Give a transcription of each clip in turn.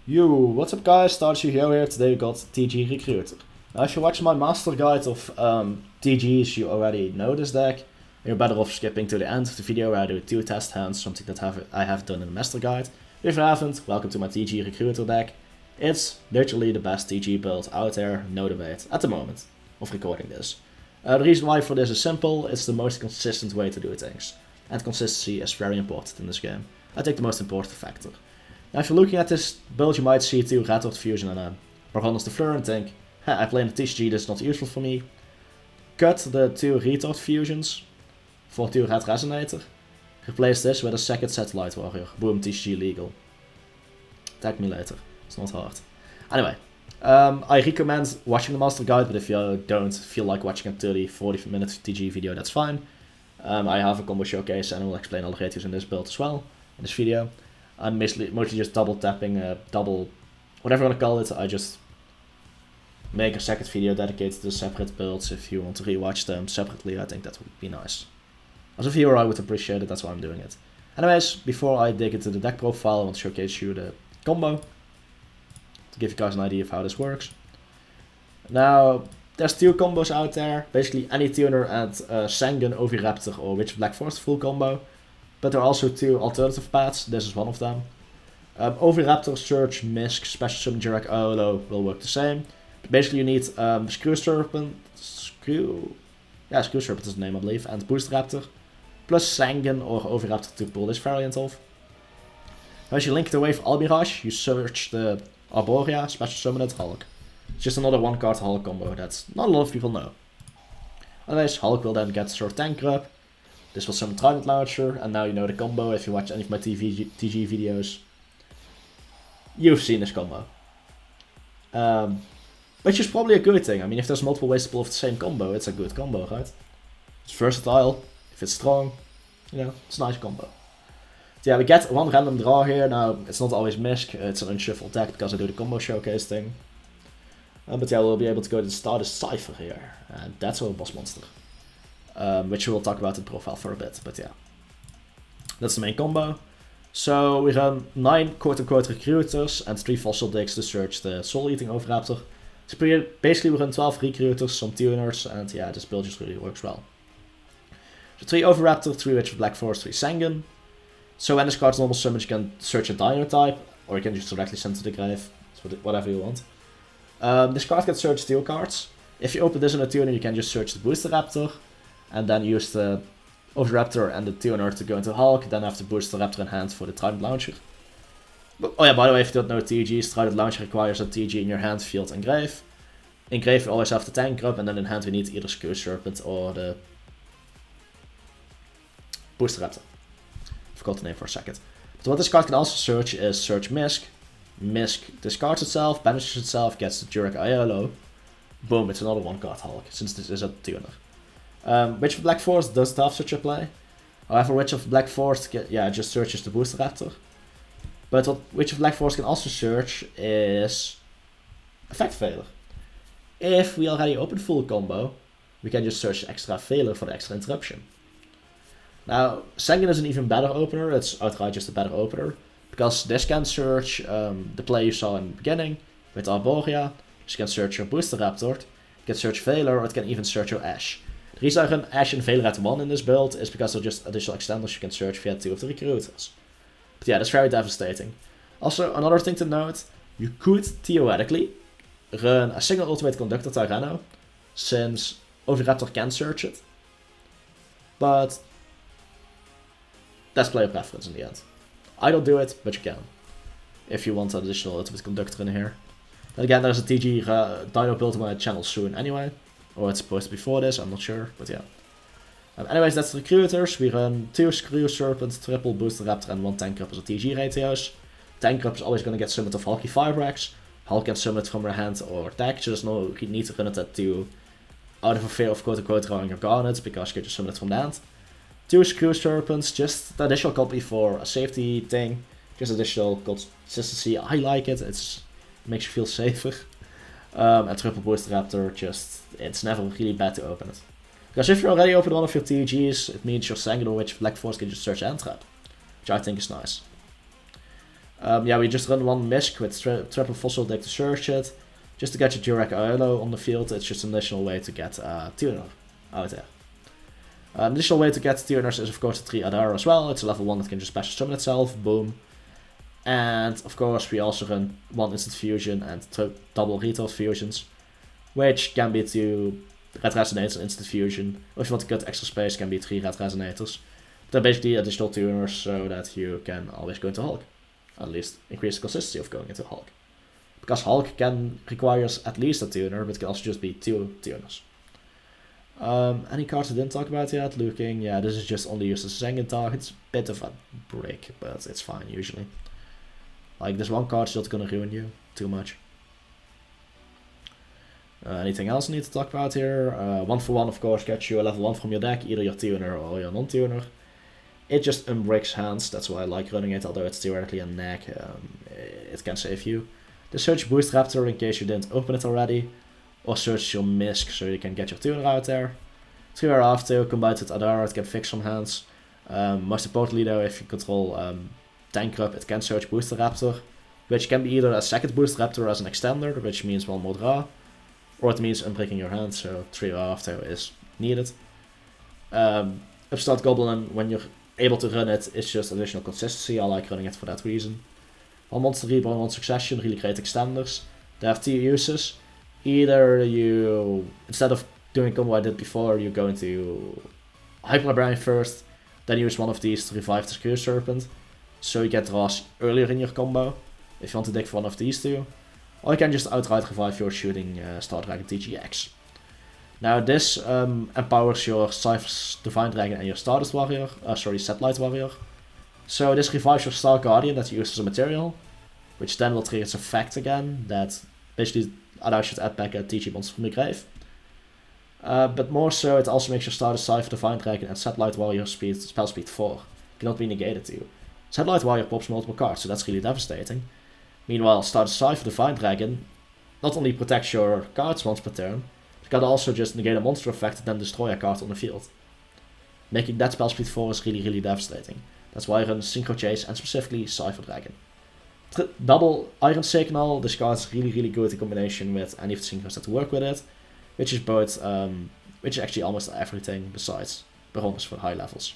Yo, what's up guys, Stardew here. Today we got TG Recruiter. Now if you watch my master guide of TGs, you already know this deck. You're better off skipping to the end of the video where I do 2 test hands, something that I have done in the master guide. If you haven't, welcome to my TG Recruiter deck. It's literally the best TG build out there, no debate, at the moment of recording this. The reason why for this is simple, it's the most consistent way to do things. And consistency is very important in this game. I think the most important factor. Now if you're looking at this build, you might see 2 Red Dot Fusion and a Barghannes de Fleur and think, hey, I play in the TCG, this is not useful for me. Cut the 2 Retort Fusions for 2 Red Resonator. Replace this with a second Satellite Warrior. Boom, TCG legal. Tag me later, it's not hard. Anyway, I recommend watching the master guide, but if you don't feel like watching a 30-40 minute TG video, that's fine. I have a combo showcase and I will explain all the ratios in this build as well, in this video. I'm mostly just double tapping, whatever you want to call it. I just make a second video dedicated to the separate builds. If you want to rewatch them separately, I think that would be nice. As a viewer, I would appreciate it, that's why I'm doing it. Anyways, before I dig into the deck profile, I want to showcase you the combo, to give you guys an idea of how this works. Now, there's 2 combos out there, basically any tuner and Sangan, Oviraptor or Witch of Black Forest full combo. But there are also 2 alternative paths, this is one of them. Oviraptor, Search, Misk, Special Summon Jirak Aolo will work the same. But basically you need Screw Serpent is the name I believe, and Boost Raptor, plus Sangan or Oviraptor to pull this variant off. Now as you link the Wave Almirage, you search the Arborea, Special Summon it, Hulk. It's just another 1 card Hulk combo that not a lot of people know. Anyways, Hulk will then get Sword Tank Grub. This will summon Trident Launcher, and now you know the combo. If you watch any of my TG videos, you've seen this combo. Which is probably a good thing. I mean, if there's multiple ways to pull off the same combo, it's a good combo, right? It's versatile, if it's strong, you know, it's a nice combo. So yeah, we get 1 random draw here. Now, it's not always Misk, it's an unshuffled deck because I do the combo showcase thing. But yeah, we'll be able to go to the Stardust Cypher here, and that's our boss monster. Which we will talk about in profile for a bit, but yeah. That's the main combo. So we run 9 quote-unquote recruiters and 3 fossil dicks to search the soul-eating Oviraptor. So basically we run 12 recruiters, some tuners, and yeah, this build just really works well. So 3 Oviraptor, 3 Witch of Black Forest, 3 Sangan. So when this card's normal summon, you can search a Dino type, or you can just directly send to the grave, so whatever you want. This card can search 2 cards. If you open this in a tuner, you can just search the Booster Raptor, and then use the Oviraptor and the tuner to go into Hulk, then have the Booster Raptor in hand for the Trident Launcher. But, oh yeah, by the way, if you don't know TGs, Trident Launcher requires a TG in your hand, field, and grave. In grave, we always have the Tank Grub, and then in hand we need either Screw Serpent or the Booster Raptor. Forgot the name for a second. But what this card can also search is search Misk. Misk discards itself, banishes itself, gets the Jirak Aolo. Boom, it's another 1 card Hulk, since this is a tuner. Witch of Black Forest does have such a play. However, Witch of Black Forest just searches the Booster Raptor. But what Witch of Black Forest can also search is Effect Failure. If we already open full combo, we can just search extra failure for the extra interruption. Now, Sangan is an even better opener, it's outright just a better opener, because this can search the play you saw in the beginning with Arborea. This can search your Booster Raptor, it can search Failure, or it can even search your Ash. The reason I run Ash and Failure at 1 in this build is because they're just additional extenders you can search via 2 of the recruiters. But yeah, that's very devastating. Also, another thing to note, you could theoretically run a single Ultimate Conductor Tyranno, since Oviraptor can search it. But that's player preference in the end. I don't do it, but you can, if you want an additional Ultimate Conductor in here. And again, there's a TG Dino build on my channel soon anyway. Or it's supposed to be before this, I'm not sure, but yeah. Anyways, that's the recruiters. We run 2 Screw Serpent, triple Booster Raptor, and 1 Tank Grub as a TG ratios. Tank Grub is always going to get summoned of Hulky Firebrax. Hulk can summon it from her hand or deck, so there's no need to run it at 2 out of a fear of quote-unquote drawing your Garnet, because you can just summon it from the hand. 2 Screw Serpents, just the additional copy for a safety thing. Just additional consistency, I like it, it makes you feel safer. And triple Booster Raptor, it's never really bad to open it. Because if you already open one of your TGs, it means your Sangan or Witch of Black Forest can just search End Trap, which I think is nice. Yeah, we just run one Misk with triple Fossil Deck to search it. Just to get your Durek Ailo on the field, it's just an additional way to get Tuner out there. An additional way to get Tuners is of course the 3 Adara as well. It's a level 1 that can just special summon itself, boom. And of course we also run 1 Instant Fusion and double Retail Fusions, which can be 2 Red Resonators and Instant Fusion. Or if you want to cut extra space, can be 3 Red Resonators. They're basically additional tuners so that you can always go into Hulk. At least increase the consistency of going into Hulk. Because Hulk requires at least a tuner, but it can also just be 2 tuners. Any cards I didn't talk about yet? Looking, yeah, this is just only used as a Zengen target. It's a bit of a break, but it's fine usually. Like, this one card's not gonna ruin you too much. Anything else I need to talk about here? 1 for 1, of course, gets you a level 1 from your deck, either your tuner or your non-tuner. It just unbreaks hands, that's why I like running it, although it's theoretically a neck, it can save you. The Search Boost Raptor in case you didn't open it already, or search your Misk so you can get your tuner out there. 3 after, combined with Adara, it can fix some hands. Most importantly though, if you control Tankrupt, it can search Booster Raptor, which can be either a second Booster Raptor as an extender, which means 1 more draw, or it means unbreaking your hand, so 3 after is needed. Upstart Goblin, when you're able to run it, it's just additional consistency. I like running it for that reason. 1 Monster Reborn, 1 Succession, really great extenders. They have 2 uses. Either you, instead of doing combo I did before, you go into Hyper Librarian first, then use one of these to revive the Screw Serpent, so you get draws earlier in your combo, if you want to dig for one of these 2. Or you can just outright revive your shooting Star Dragon TGX. Now this empowers your Cypher's Divine Dragon and your Stardust Warrior, Satellite Warrior. So this revives your Star Guardian that you use as a material, which then will trigger its effect again, that basically allows you to add back a TG monster from the grave. But more so, it also makes your Stardust Cypher Divine Dragon and Satellite Warrior spell speed 4. Cannot be negated to you. Satellite Warrior pops multiple cards, so that's really devastating. Meanwhile, Stardust Cypher Divine Dragon not only protects your cards once per turn, it can also just negate a monster effect and then destroy a card on the field. Making that spell speed 4 is really devastating. That's why I run Synchro Chase and specifically Cypher Dragon. Double Iron Signal, this card is really good in combination with any of the synchros that work with it, which is both, which is actually almost everything besides Baroness for high levels.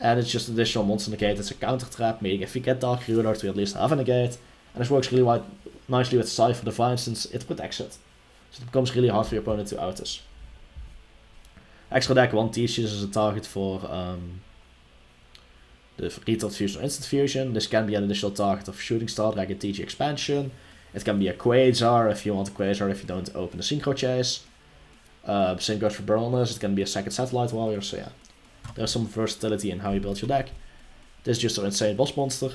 And it's just additional monster negate, it's a counter trap, meaning if you get Dark Ruler we at least have a negate, and this works really nicely with Cypher Divine since it protects it. So it becomes really hard for your opponent to out this. Extra deck 1 Theseus is a target for the Retail Fusion or Instant Fusion. This can be an additional target of Shooting Star Dragon TG Expansion. It can be a Quasar if you want a Quasar if you don't open the Synchro Chase. Same goes for Baroness, it can be a second Satellite Warrior, so yeah. There's some versatility in how you build your deck. This is just an insane boss monster.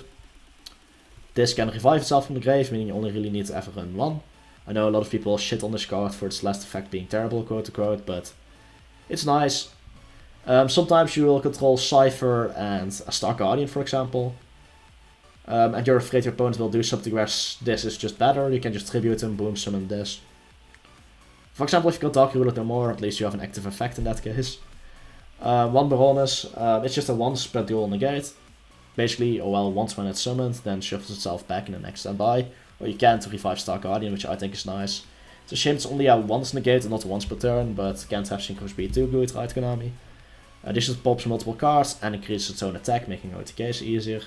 This can revive itself from the grave, meaning you only really need to ever run 1. I know a lot of people shit on this card for its last effect being terrible, quote unquote, but it's nice. Sometimes you will control Cypher and a Star Guardian, for example. And you're afraid your opponent will do something where this is just better, you can just tribute him, boom, summon this. For example, if you can Dark Ruler no more, at least you have an active effect in that case. 1 Baroness, it's just a once per dual negate. Basically, once when it's summoned, then shuffles itself back in the next standby. Or you can to revive Star Guardian, which I think is nice. It's a shame it's only a once negate and not a once per turn, but can't have Synchro Speed too good, right Konami? This just pops multiple cards and increases its own attack, making OTKs easier.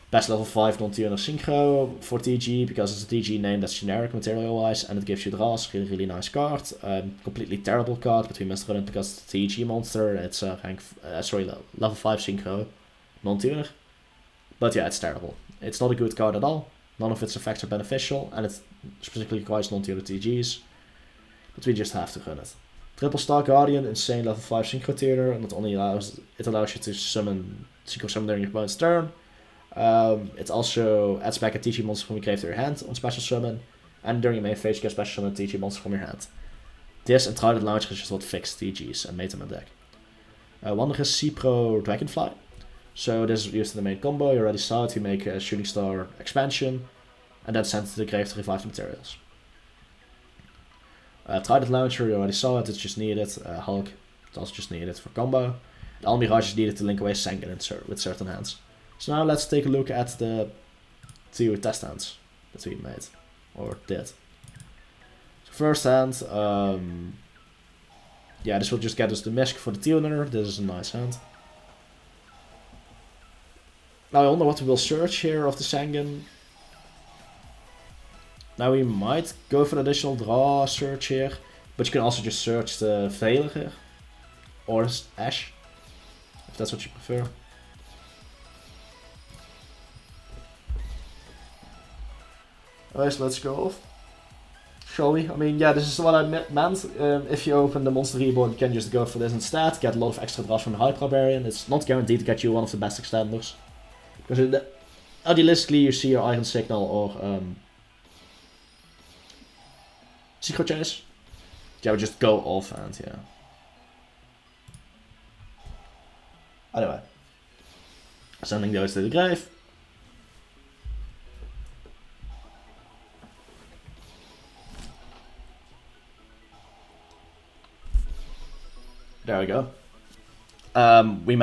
Best level 5 non-tuner Synchro for TG, because it's a TG name that's generic material-wise, and it gives you draws, really nice card. Completely terrible card, but we must run it because it's a TG monster, it's a level 5 Synchro non-tuner. But yeah, it's terrible. It's not a good card at all, none of its effects are beneficial, and it specifically requires non-tuner TGs. But we just have to run it. Triple Star Guardian, insane level 5 Synchro tuner, and not only allows you to Synchro summon during your opponent's turn, it also adds back a TG monster from your grave to your hand on special summon, and during your main phase you can special summon a TG monster from your hand. This and Trident Launcher is just what fixed TGs and made them a deck. One is C-Pro Dragonfly. So this is used in the main combo, you already saw it, you make a Shooting Star expansion, and then send it to the grave to revive the materials. Trident Launcher, you already saw it, it's just needed. Hulk, it's also just needed for combo. The Almirage is needed to link away Sengen with certain hands. So now let's take a look at the 2 test hands that we made, or did. So first hand, yeah, this will just get us the Misk for the tuner. This is a nice hand. Now I wonder what we will search here of the Sangan. Now we might go for an additional draw search here, but you can also just search the Veiler here, or Ash, if that's what you prefer. Alright, so let's go off. Shall we? I mean, yeah, this is what I meant. If you open the Monster Reborn, you can just go for this instead, get a lot of extra draws from the Hyper Barbarian. It's not guaranteed to get you one of the best extenders. Because idealistically you see your Iron Signal or Secret Chase. Yeah, we just go offhand, yeah. Anyway. Sending those to the grave. There we go. We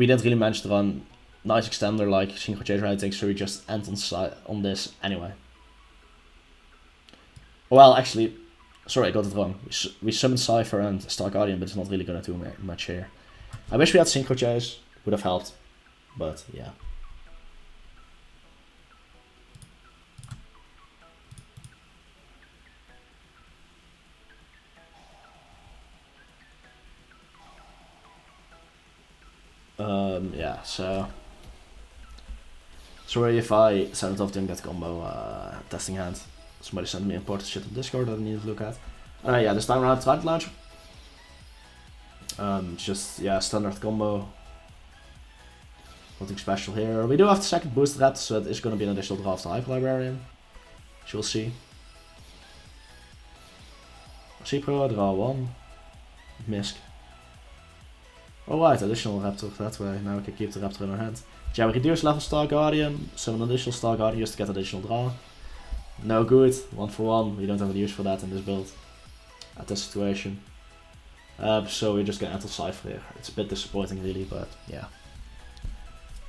didn't really manage to run nice extender like Synchro Chase Writing, so we just end on this anyway. Well, actually, sorry, I got it wrong. We summoned Cypher and Star Guardian, but it's not really gonna do much here. I wish we had Synchro Chase, would have helped, but yeah. Yeah, so sorry if I sounded off doing that combo testing hand. Somebody sent me important shit on Discord that I need to look at. Yeah, this time around Trident Launcher. Just, yeah, standard combo. Nothing special here. We do have the second booster rat, so it is going to be an additional draw of the Hyper Librarian. Which you'll see. Pro, draw 1. Misk. Alright, additional Raptor that way. Now we can keep the Raptor in our hand. Yeah, we reduce level Star Guardian. Summon an additional Star Guardian just to get additional draw. No good. 1 for 1. We don't have any use for that in this build. At this situation. So we're just gonna enter Cypher here. It's a bit disappointing really, but yeah.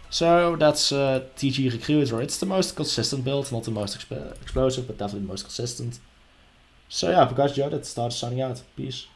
So that's TG Recruiter. It's the most consistent build, not the most explosive, but definitely the most consistent. So yeah, if you guys enjoyed it, start signing out. Peace.